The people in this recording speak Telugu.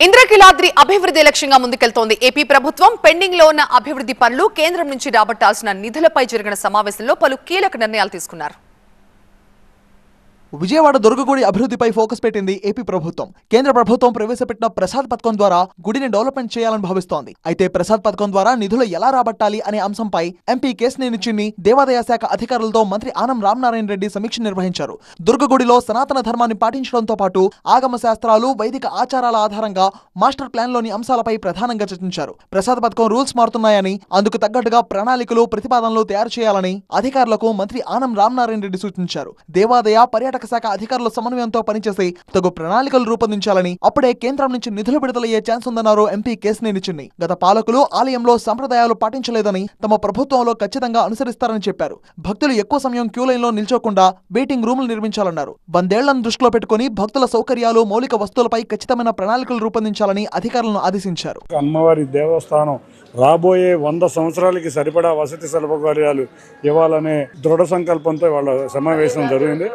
ఇంద్రకీలాద్రి అభివృద్ధి లక్ష్యంగా ముందుకెళ్తోంది ఏపీ ప్రభుత్వం. పెండింగ్ లో ఉన్న అభివృద్ధి పనులు, కేంద్రం నుంచి రాబట్టాల్సిన నిధులపై జరిగిన సమావేశంలో పలు కీలక నిర్ణయాలు తీసుకున్నారు. విజయవాడ దుర్గగుడి అభివృద్ధిపై ఫోకస్ పెట్టింది ఏపీ ప్రభుత్వం. కేంద్ర ప్రభుత్వం ప్రవేశపెట్టిన ప్రసాద్ పథకం ద్వారా గుడిని డెవలప్మెంట్ చేయాలని భావిస్తోంది. అయితే ప్రసాద్ పథకం ద్వారా నిధులు ఎలా రాబట్టాలి అనే అంశంపై ఎంపీ కేశినేని చిన్ని దేవాదాయ శాఖ అధికారులతో మంత్రి ఆనం రామనారాయణ రెడ్డి సమీక్ష నిర్వహించారు. దుర్గగుడిలో సనాతన ధర్మాన్ని పాటించడంతో పాటు ఆగమ శాస్త్రాలు, వైదిక ఆచారాల ఆధారంగా మాస్టర్ ప్లాన్ లోని అంశాలపై ప్రధానంగా చర్చించారు. ప్రసాద్ పథకం రూల్స్ మారుతున్నాయని, అందుకు తగ్గట్టుగా ప్రణాళికలు, ప్రతిపాదనలు తయారు చేయాలని అధికారులకు మంత్రి ఆనం రామనారాయణ రెడ్డి సూచించారు. దేవాదాయ, పర్యాటక శాఖ అధికారుల సమన్వయంతో పనిచేసి తగు ప్రణాళికలు రూపొందించాలని, అప్పుడే కేంద్రం నుంచి నిధులు విడుదలయ్యే ఛాన్స్ ఉందన్నారు ఎంపీ కేశినేని చిన్ని. గత పాలకులు ఆలయంలో సంప్రదాయాలు పాటించలేదని, తమ ప్రభుత్వంలో ఖచ్చితంగా అనుసరిస్తారని చెప్పారు. భక్తులు ఎక్కువ సమయం క్యూ లైన్ లో నిల్చోకుండా వెయిటింగ్ రూములు నిర్మించాలన్నారు. 100 ఏళ్లను దృష్టిలో పెట్టుకుని భక్తుల సౌకర్యాలు, మౌలిక వస్తువులపై ఖచ్చితమైన ప్రణాళికలు రూపొందించాలని అధికారులను ఆదేశించారు. అమ్మవారి దేవస్థానం రాబోయే 100 సంవత్సరాలకి సరిపడా వసతి సౌకర్యాలు ఇవ్వాలనే దృఢ సంకల్పంతో వాళ్ళ సమావేశం జరిగింది.